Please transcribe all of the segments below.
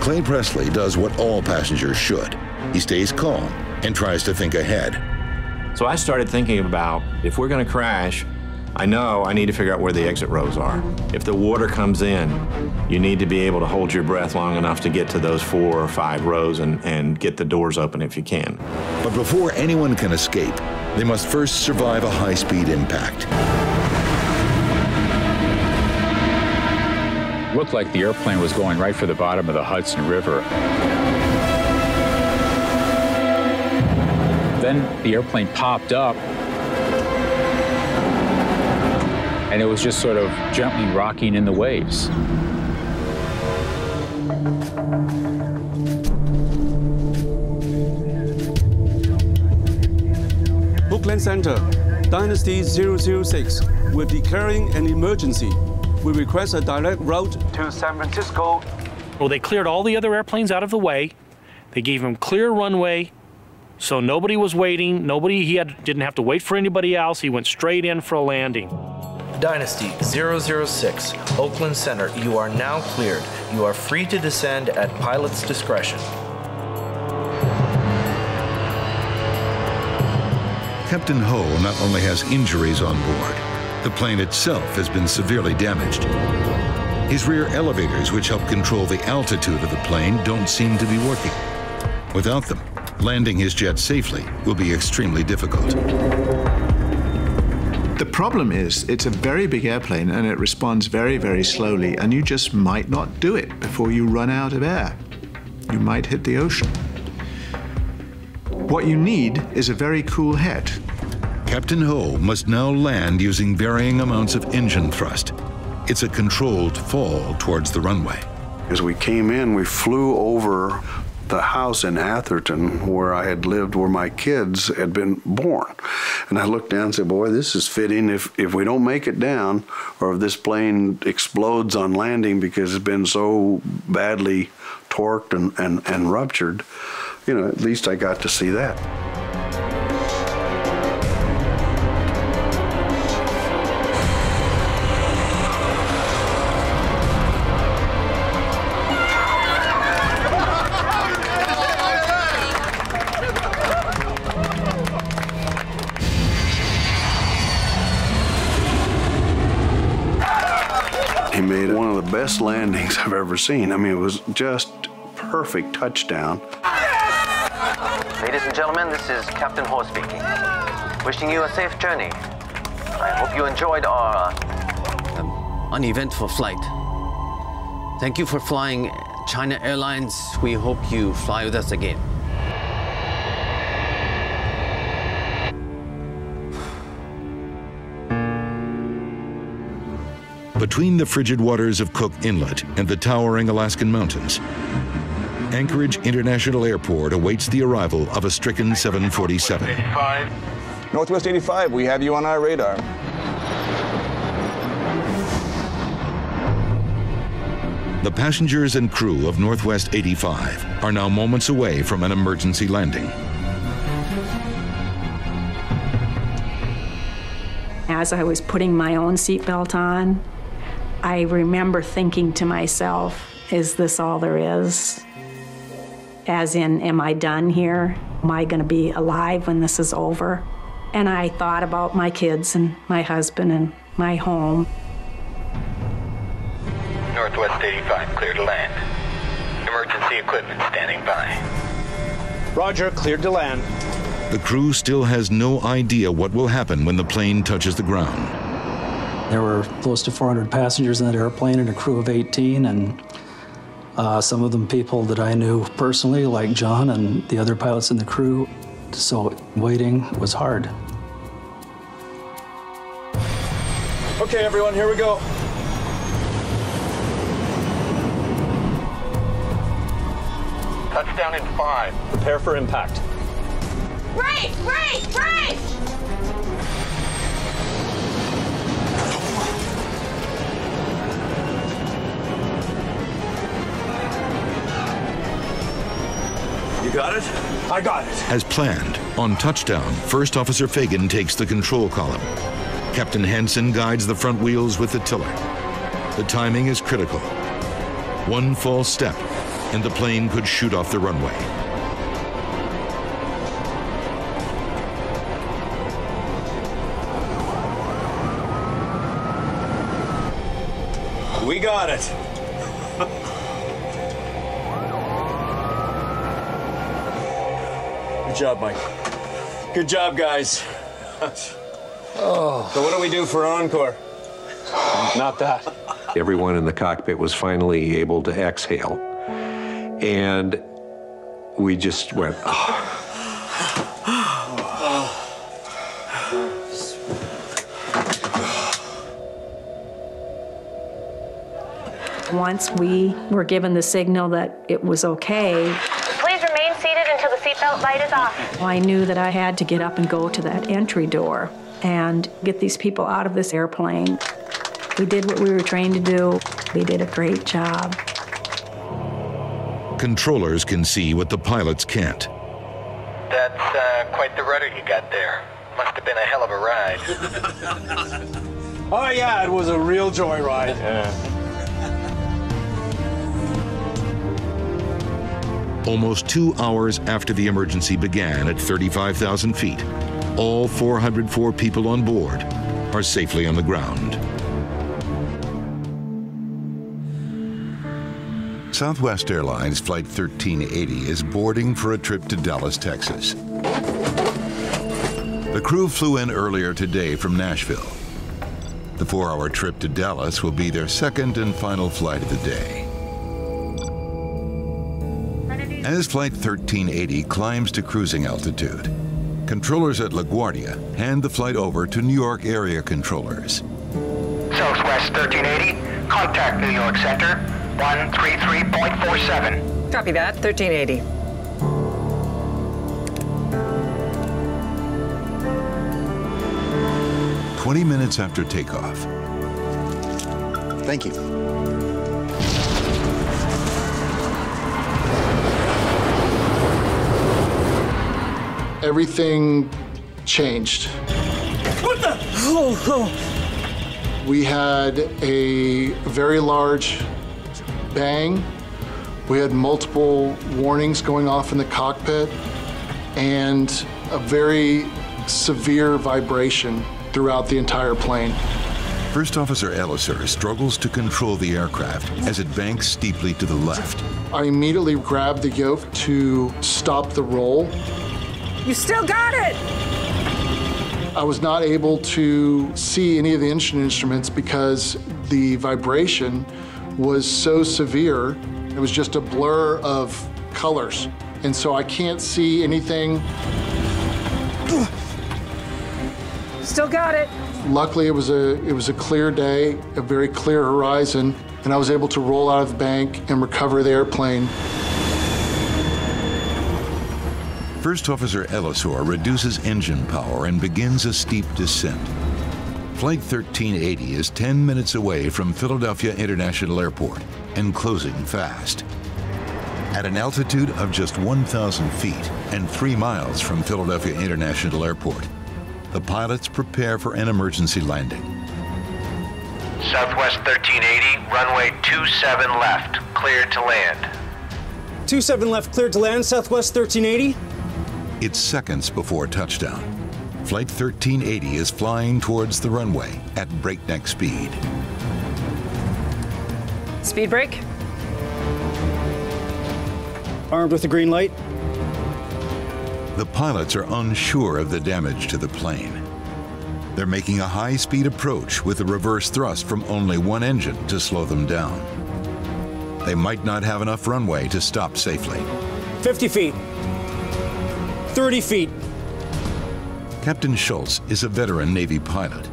Clay Presley does what all passengers should. He stays calm and tries to think ahead. So I started thinking about, if we're going to crash, I know I need to figure out where the exit rows are. If the water comes in, you need to be able to hold your breath long enough to get to those 4 or 5 rows and get the doors open if you can. But before anyone can escape, they must first survive a high-speed impact. It looked like the airplane was going right for the bottom of the Hudson River. Then the airplane popped up, and it was just sort of gently rocking in the waves. Oakland Center, Dynasty 006. We're declaring an emergency. We request a direct route to San Francisco. Well, they cleared all the other airplanes out of the way. They gave him clear runway, so nobody was waiting. Didn't have to wait for anybody else. He went straight in for a landing. Dynasty 006, Oakland Center, you are now cleared. You are free to descend at pilot's discretion. Captain Ho not only has injuries on board, the plane itself has been severely damaged. His rear elevators, which help control the altitude of the plane, don't seem to be working. Without them, landing his jet safely will be extremely difficult. The problem is, it's a very big airplane and it responds very, very slowly, and you just might not do it before you run out of air. You might hit the ocean. What you need is a very cool head. Captain Ho must now land using varying amounts of engine thrust. It's a controlled fall towards the runway. As we came in, we flew over the house in Atherton where I had lived, where my kids had been born. And I looked down and said, boy, this is fitting. If we don't make it down, or if this plane explodes on landing because it's been so badly torqued and ruptured, you know, at least I got to see that. He made one of the best landings I've ever seen. I mean, it was just perfect touchdown. Ladies and gentlemen, this is Captain Ho speaking. Wishing you a safe journey. I hope you enjoyed our uneventful flight. Thank you for flying China Airlines. We hope you fly with us again. Between the frigid waters of Cook Inlet and the towering Alaskan mountains, Anchorage International Airport awaits the arrival of a stricken 747. 85. Northwest 85, we have you on our radar. The passengers and crew of Northwest 85 are now moments away from an emergency landing. As I was putting my own seatbelt on, I remember thinking to myself, is this all there is? As in, am I done here? Am I going to be alive when this is over? And I thought about my kids and my husband and my home. Northwest 85, clear to land. Emergency equipment standing by. Roger, cleared to land. The crew still has no idea what will happen when the plane touches the ground. There were close to 400 passengers in that airplane and a crew of 18, and some of them people that I knew personally, like John and the other pilots in the crew. So waiting was hard. Okay, everyone, here we go. Touchdown in 5. Prepare for impact. Brake! Brake! Brake! You got it? I got it. As planned, on touchdown, First Officer Fagan takes the control column. Captain Hansen guides the front wheels with the tiller. The timing is critical. One false step, and the plane could shoot off the runway. We got it. Good job, Mike. Good job, guys. Oh. So what do we do for encore? Not that. Everyone in the cockpit was finally able to exhale. And we just went, oh. Once we were given the signal that it was okay, Please remain seated until the seatbelt light is off. I knew that I had to get up and go to that entry door and get these people out of this airplane. We did what we were trained to do. We did a great job. Controllers can see what the pilots can't. That's quite the rudder you got there. Must have been a hell of a ride. Oh yeah, it was a real joyride. Yeah. Almost 2 hours after the emergency began at 35,000 feet, all 404 people on board are safely on the ground. Southwest Airlines Flight 1380 is boarding for a trip to Dallas, Texas. The crew flew in earlier today from Nashville. The 4-hour trip to Dallas will be their second and final flight of the day. As Flight 1380 climbs to cruising altitude, controllers at LaGuardia hand the flight over to New York area controllers. Southwest 1380, contact New York Center, 133.47. Copy that, 1380. "20 minutes after takeoff. Thank you. Everything changed. What the? Oh. We had a very large bang. We had multiple warnings going off in the cockpit and a very severe vibration throughout the entire plane. First Officer Elliser struggles to control the aircraft as it banks steeply to the left. I immediately grabbed the yoke to stop the roll. You still got it! I was not able to see any of the engine instruments because the vibration was so severe. It was just a blur of colors. And so I can't see anything. Still got it. Luckily, it was a clear day, a very clear horizon, and I was able to roll out of the bank and recover the airplane. First Officer Elliser reduces engine power and begins a steep descent. Flight 1380 is 10 minutes away from Philadelphia International Airport and closing fast. At an altitude of just 1,000 feet and 3 miles from Philadelphia International Airport, the pilots prepare for an emergency landing. Southwest 1380, runway 27 left, cleared to land. 27 left, cleared to land, Southwest 1380. It's seconds before touchdown. Flight 1380 is flying towards the runway at breakneck speed. Speed brake. Armed with the green light. The pilots are unsure of the damage to the plane. They're making a high-speed approach with a reverse thrust from only one engine to slow them down. They might not have enough runway to stop safely. 50 feet. 30 feet. Captain Schultz is a veteran Navy pilot.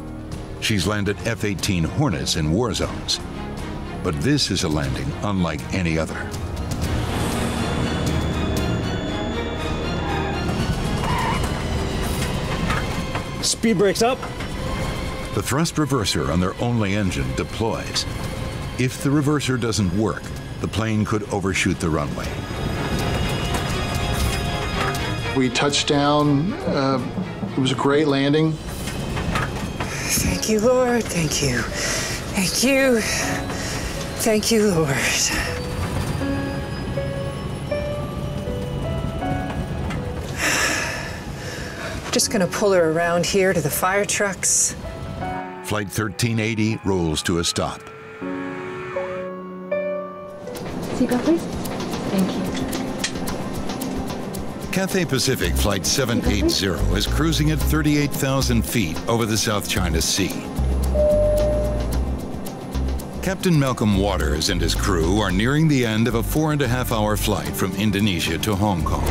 She's landed F-18 Hornets in war zones. But this is a landing unlike any other. Speed brakes up. The thrust reverser on their only engine deploys. If the reverser doesn't work, the plane could overshoot the runway. We touched down. It was a great landing. Thank you, Lord. Thank you. Thank you. Thank you, Lord. Just gonna pull her around here to the fire trucks. Flight 1380 rolls to a stop. Seatbelt, please. Thank you. Cathay Pacific Flight 780 is cruising at 38,000 feet over the South China Sea. Captain Malcolm Waters and his crew are nearing the end of a 4.5-hour flight from Indonesia to Hong Kong.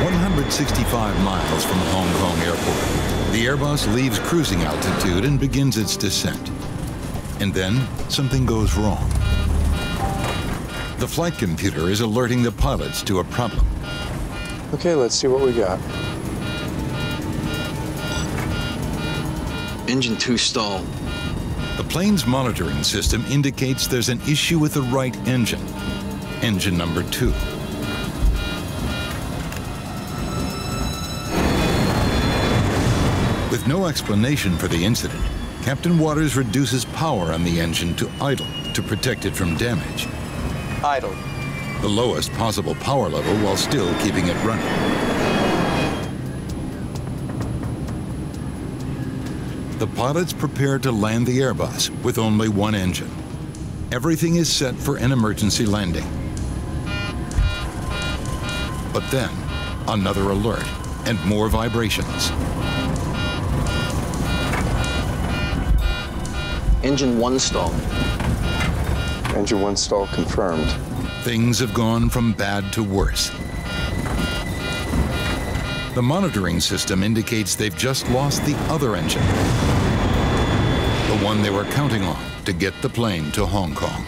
165 miles from Hong Kong Airport, the Airbus leaves cruising altitude and begins its descent. And then something goes wrong. The flight computer is alerting the pilots to a problem. Okay, let's see what we got. Engine 2 stalled. The plane's monitoring system indicates there's an issue with the right engine, engine number 2. With no explanation for the incident, Captain Waters reduces power on the engine to idle to protect it from damage. Idle. The lowest possible power level while still keeping it running. The pilots prepare to land the Airbus with only one engine. Everything is set for an emergency landing. But then, another alert and more vibrations. Engine 1 stalled. Engine 1 stall confirmed. Things have gone from bad to worse. The monitoring system indicates they've just lost the other engine, the one they were counting on to get the plane to Hong Kong.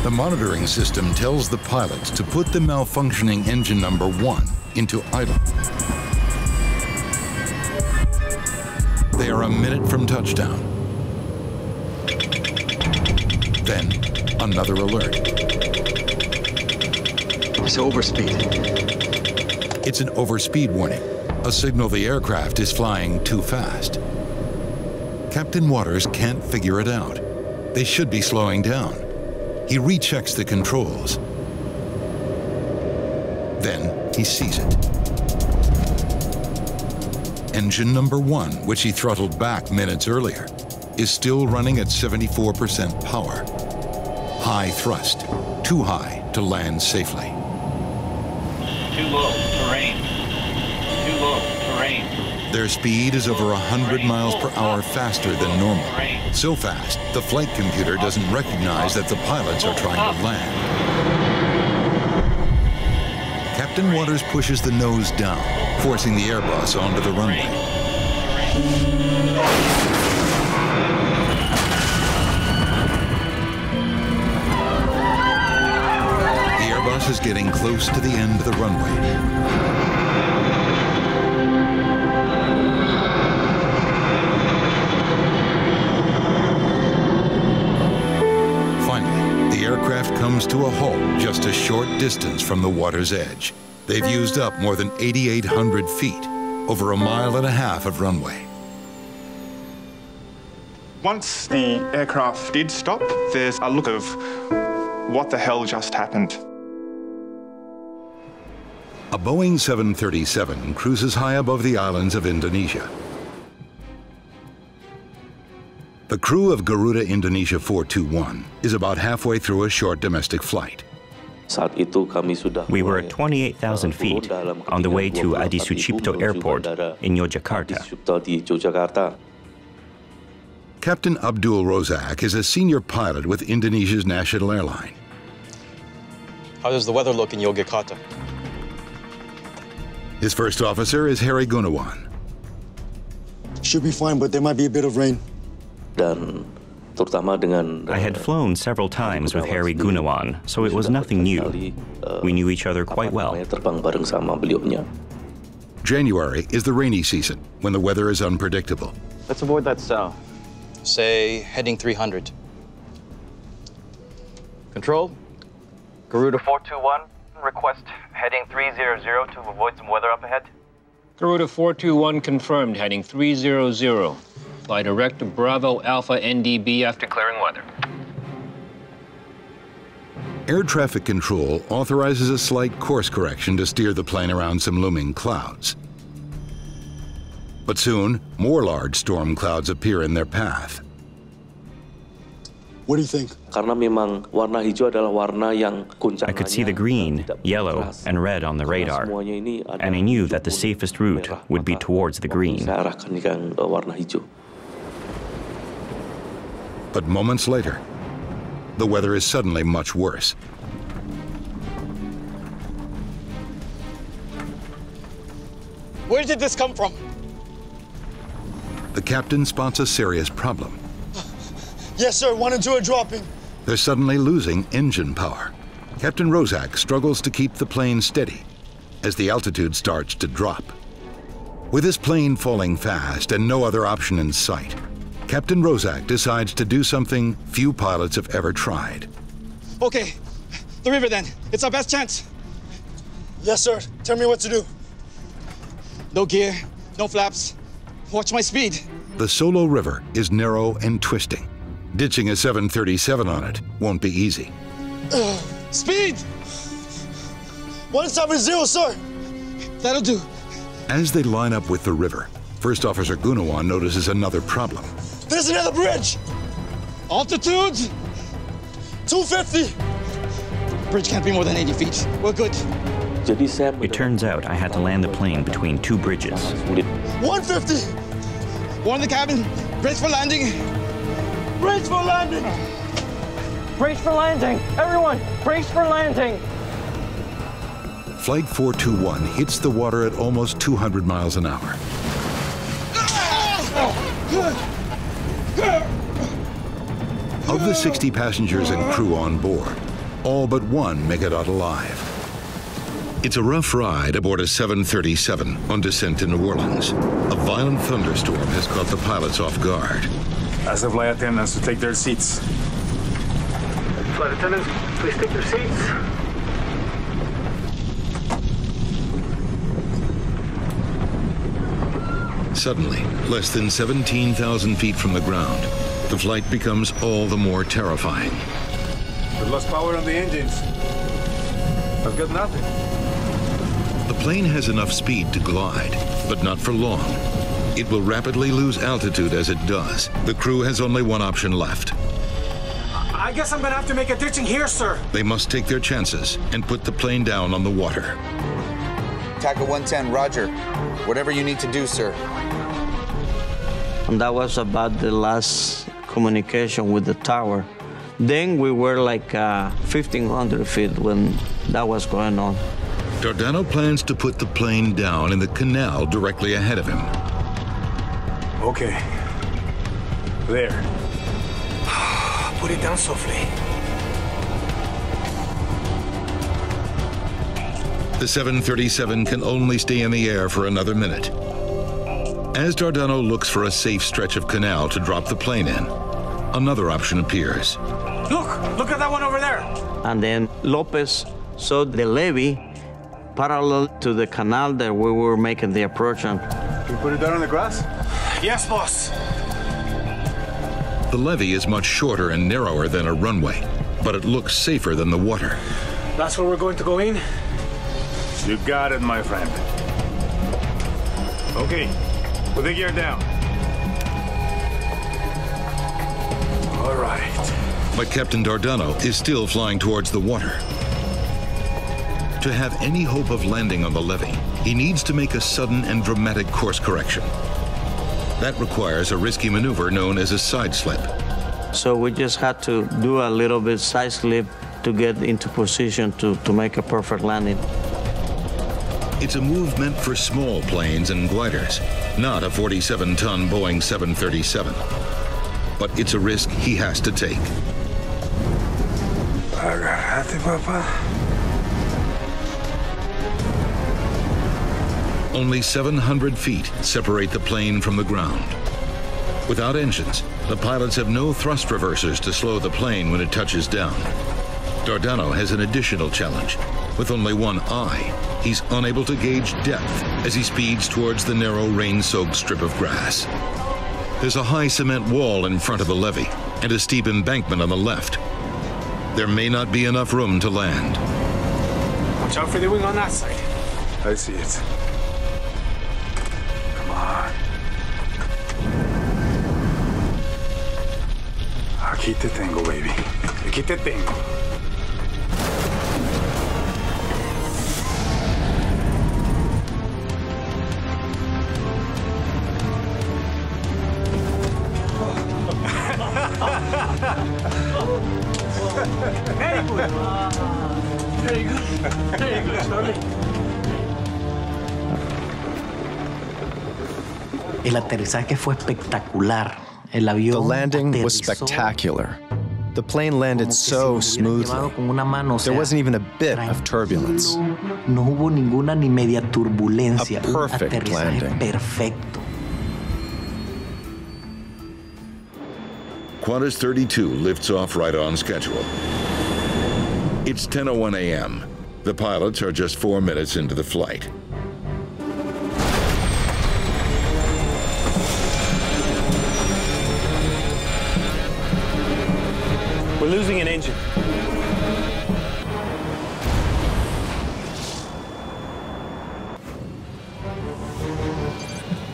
The monitoring system tells the pilots to put the malfunctioning engine number 1 into idle. They are a minute from touchdown. Then, another alert. It's overspeed. It's an overspeed warning, a signal the aircraft is flying too fast. Captain Waters can't figure it out. They should be slowing down. He rechecks the controls. Then he sees it. Engine number 1, which he throttled back minutes earlier, is still running at 74% power. High thrust, too high to land safely. Too low, terrain. Too low, terrain. Their speed is over 100 miles per hour faster than normal. So fast, the flight computer doesn't recognize that the pilots are trying to land. Captain Waters pushes the nose down, forcing the Airbus onto the runway. The Airbus is getting close to the end of the runway. Finally, the aircraft comes to a halt just a short distance from the water's edge. They've used up more than 8,800 feet, over 1.5 miles of runway. Once the aircraft did stop, there's a look of what the hell just happened. A Boeing 737 cruises high above the islands of Indonesia. The crew of Garuda Indonesia 421 is about halfway through a short domestic flight. We were at 28,000 feet on the way to Adi Sucipto Airport in Yogyakarta. Captain Abdul Rozak is a senior pilot with Indonesia's national airline. How does the weather look in Yogyakarta? His first officer is Harry Gunawan. Should be fine, but there might be a bit of rain. I had flown several times with Harry Gunawan, so it was nothing new. We knew each other quite well. January is the rainy season, when the weather is unpredictable. Let's avoid that south. Say, heading 300. Control? Garuda 421, request heading 300 to avoid some weather up ahead. Garuda 421 confirmed, heading 300. Fly direct to Bravo Alpha NDB after clearing weather. Air traffic control authorizes a slight course correction to steer the plane around some looming clouds. But soon, more large storm clouds appear in their path. What do you think? I could see the green, yellow, and red on the radar, and I knew that the safest route would be towards the green. But moments later, the weather is suddenly much worse. Where did this come from? The captain spots a serious problem. Yes, sir. 1 and 2 are dropping. They're suddenly losing engine power. Captain Rozak struggles to keep the plane steady as the altitude starts to drop. With his plane falling fast and no other option in sight, Captain Rozak decides to do something few pilots have ever tried. Okay, the river then. It's our best chance. Yes, sir. Tell me what to do. No gear, no flaps. Watch my speed. The Solo River is narrow and twisting. Ditching a 737 on it won't be easy. Speed! 170, sir. That'll do. As they line up with the river, First Officer Gunawan notices another problem. There's another bridge. Altitude? 250. Bridge can't be more than 80 feet. We're good. It turns out I had to land the plane between two bridges. 150. Warn the cabin. Brace for landing. Brace for landing. Brace for landing. Everyone, brace for landing. Flight 421 hits the water at almost 200 miles an hour. Of the 60 passengers and crew on board, all but one make it out alive. It's a rough ride aboard a 737 on descent to New Orleans. A violent thunderstorm has caught the pilots off guard. Ask the flight attendants to take their seats. Flight attendants, please take your seats. Suddenly, less than 17,000 feet from the ground, the flight becomes all the more terrifying. We've lost power on the engines. I've got nothing. The plane has enough speed to glide, but not for long. It will rapidly lose altitude as it does. The crew has only one option left. I guess I'm gonna have to make a ditching here, sir. They must take their chances and put the plane down on the water. TACA 110, roger. Whatever you need to do, sir. And that was about the last communication with the tower. Then we were like 1,500 feet when that was going on. Dardano plans to put the plane down in the canal directly ahead of him. Okay. There. Put it down softly. The 737 can only stay in the air for another minute. As Dardano looks for a safe stretch of canal to drop the plane in, another option appears. Look at that one over there. And then Lopez saw the levee parallel to the canal that we were making the approach on. Can we put it down on the grass? Yes, boss. The levee is much shorter and narrower than a runway, but it looks safer than the water. That's where we're going to go in? You got it, my friend. Okay, put the gear down. All right. But Captain Dardano is still flying towards the water. To have any hope of landing on the levee, he needs to make a sudden and dramatic course correction. That requires a risky maneuver known as a side slip. So we just had to do a little bit side slip to get into position to make a perfect landing. It's a move meant for small planes and gliders, not a 47-ton Boeing 737. But it's a risk he has to take. Agarrate, papá. Only 700 feet separate the plane from the ground. Without engines, the pilots have no thrust reversers to slow the plane when it touches down. Dardano has an additional challenge. With only one eye, he's unable to gauge depth as he speeds towards the narrow, rain-soaked strip of grass. There's a high cement wall in front of the levee and a steep embankment on the left. there may not be enough room to land. Watch out for the wing on that side. I see it. Come on. Aquí te tengo, baby. Aquí te tengo. Very good. Very good. Very good, Charlie. El aterrizaje fue espectacular. El avión The landing was aterrizó. spectacular. The plane landed so smoothly. There wasn't even a bit of turbulence. No hubo ninguna ni media turbulencia. A perfect Un aterrizaje landing. perfecto. Qantas 32 lifts off right on schedule. It's 10:01 a.m. The pilots are just 4 minutes into the flight. We're losing an engine.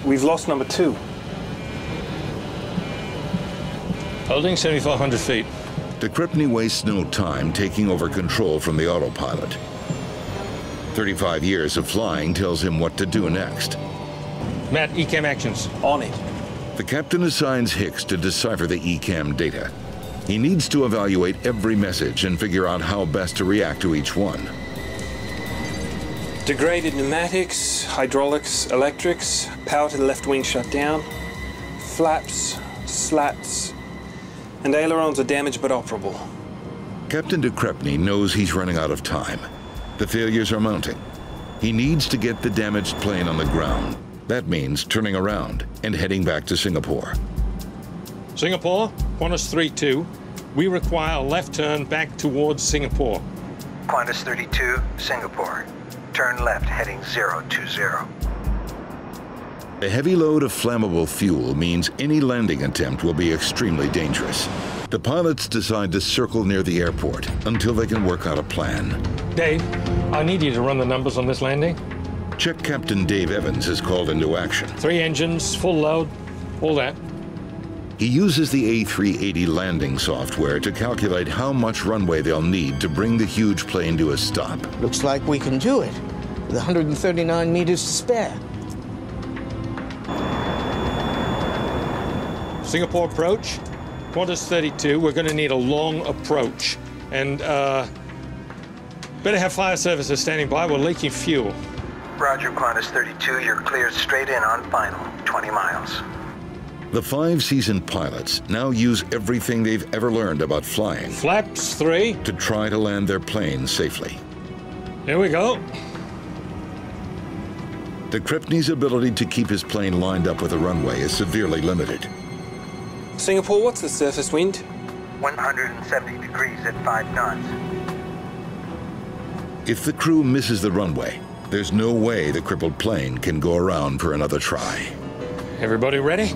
We've lost number 2. Holding 7,500 feet. De Crespigny wastes no time taking over control from the autopilot. 35 years of flying tells him what to do next. Matt, ECAM actions. On it. The captain assigns Hicks to decipher the ECAM data. He needs to evaluate every message and figure out how best to react to each one. Degraded pneumatics, hydraulics, electrics, power to the left wing shut down, flaps, slats, and ailerons are damaged but operable. Captain de Crespigny knows he's running out of time. The failures are mounting. He needs to get the damaged plane on the ground. That means turning around and heading back to Singapore. Singapore, Qantas 32. We require a left turn back towards Singapore. Qantas 32, Singapore. Turn left, heading 020. A heavy load of flammable fuel means any landing attempt will be extremely dangerous. The pilots decide to circle near the airport until they can work out a plan. Dave, I need you to run the numbers on this landing. Check Captain Dave Evans is called into action. 3 engines, full load, all that. He uses the A380 landing software to calculate how much runway they'll need to bring the huge plane to a stop. Looks like we can do it, with 139 meters to spare. Singapore approach, Qantas 32. We're going to need a long approach. And better have fire services standing by. We're leaking fuel. Roger, Qantas 32. You're cleared straight in on final, 20 miles. The 5 seasoned pilots now use everything they've ever learned about flying. Flaps 3. To try to land their plane safely. Here we go. De Crespigny's ability to keep his plane lined up with the runway is severely limited. Singapore, what's the surface wind? 170 degrees at 5 knots. If the crew misses the runway, there's no way the crippled plane can go around for another try. Everybody ready?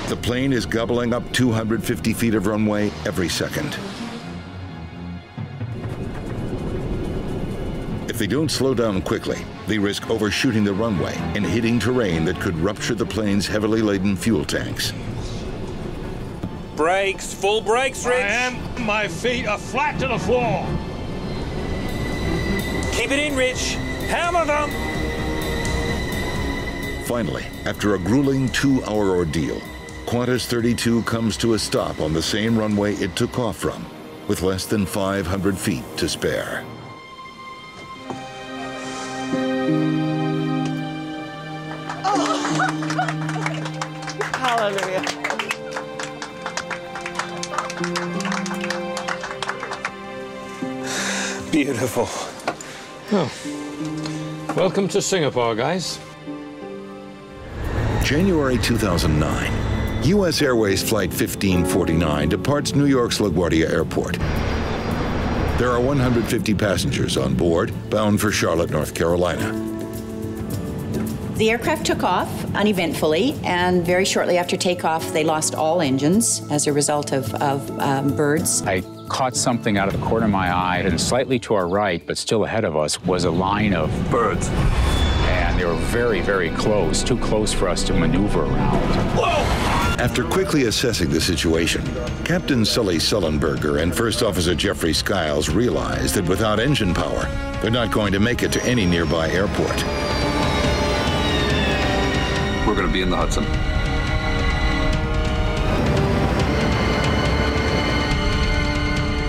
The plane is gobbling up 250 feet of runway every second. If they don't slow down quickly, they risk overshooting the runway and hitting terrain that could rupture the plane's heavily laden fuel tanks. Brakes, full brakes, Rich. My feet are flat to the floor. Keep it in, Rich. Hammer them. Finally, after a grueling 2-hour ordeal, Qantas 32 comes to a stop on the same runway it took off from, with less than 500 feet to spare. Hallelujah. Beautiful. Oh. Welcome to Singapore, guys. January 2009, U.S. Airways Flight 1549 departs New York's LaGuardia Airport. There are 150 passengers on board, bound for Charlotte, North Carolina. The aircraft took off uneventfully, and very shortly after takeoff, they lost all engines as a result of birds. I caught something out of the corner of my eye, and slightly to our right, but still ahead of us, was a line of birds. And they were very, very close, too close for us to maneuver around. Whoa! After quickly assessing the situation, Captain Sully Sullenberger and First Officer Jeffrey Skiles realized that without engine power, they're not going to make it to any nearby airport. We're going to be in the Hudson.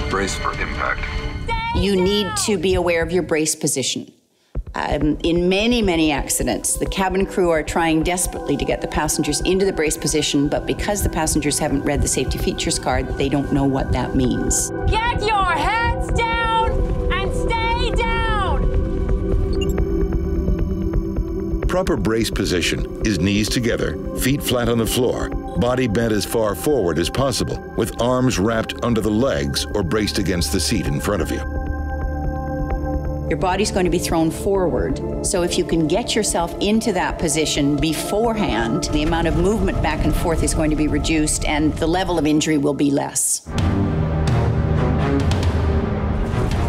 Brace for impact. You need to be aware of your brace position. In many, many accidents, the cabin crew are trying desperately to get the passengers into the brace position, but because the passengers haven't read the safety features card, they don't know what that means. Get your heads down and stay down! Proper brace position is knees together, feet flat on the floor, body bent as far forward as possible, with arms wrapped under the legs or braced against the seat in front of you. Your body's going to be thrown forward, so if you can get yourself into that position beforehand, the amount of movement back and forth is going to be reduced and the level of injury will be less.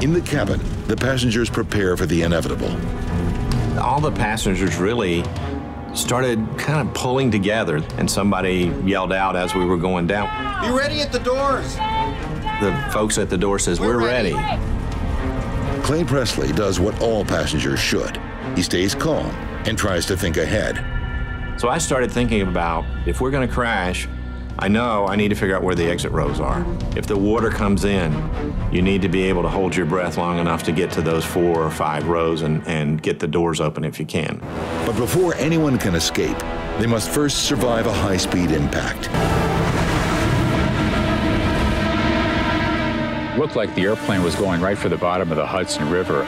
In the cabin, the passengers prepare for the inevitable. All the passengers really started kind of pulling together, and somebody yelled out as we were going down, "Be ready at the doors!" The folks at the door says, "We're ready." Clay Presley does what all passengers should. He stays calm and tries to think ahead. So I started thinking about, if we're going to crash, I know I need to figure out where the exit rows are. If the water comes in, you need to be able to hold your breath long enough to get to those 4 or 5 rows and get the doors open if you can. But before anyone can escape, they must first survive a high-speed impact. Looked like the airplane was going right for the bottom of the Hudson River.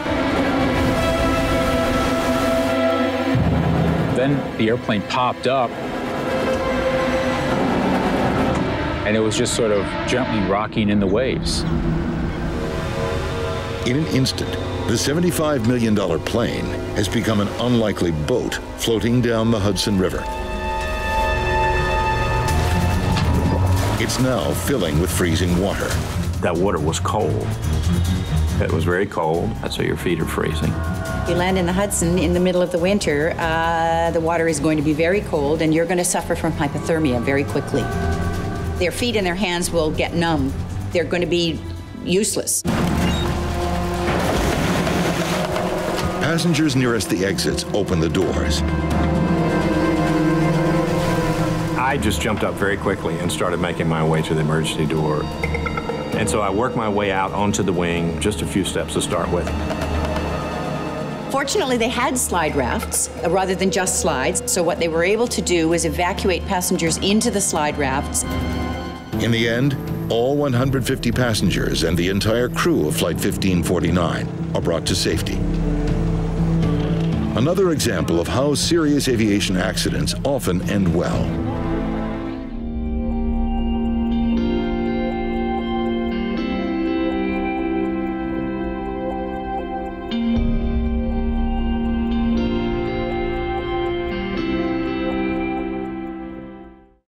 Then the airplane popped up, and it was just sort of gently rocking in the waves. In an instant, the $75 million plane has become an unlikely boat floating down the Hudson River. It's now filling with freezing water. That water was cold. It was very cold, so your feet are freezing. You land in the Hudson in the middle of the winter, the water is going to be very cold and you're going to suffer from hypothermia very quickly. Their feet and their hands will get numb. They're going to be useless. Passengers nearest the exits open the doors. I just jumped up very quickly and started making my way to the emergency door. And so I worked my way out onto the wing, just a few steps to start with. Fortunately, they had slide rafts rather than just slides, so what they were able to do was evacuate passengers into the slide rafts. In the end, all 150 passengers and the entire crew of Flight 1549 are brought to safety. Another example of how serious aviation accidents often end well.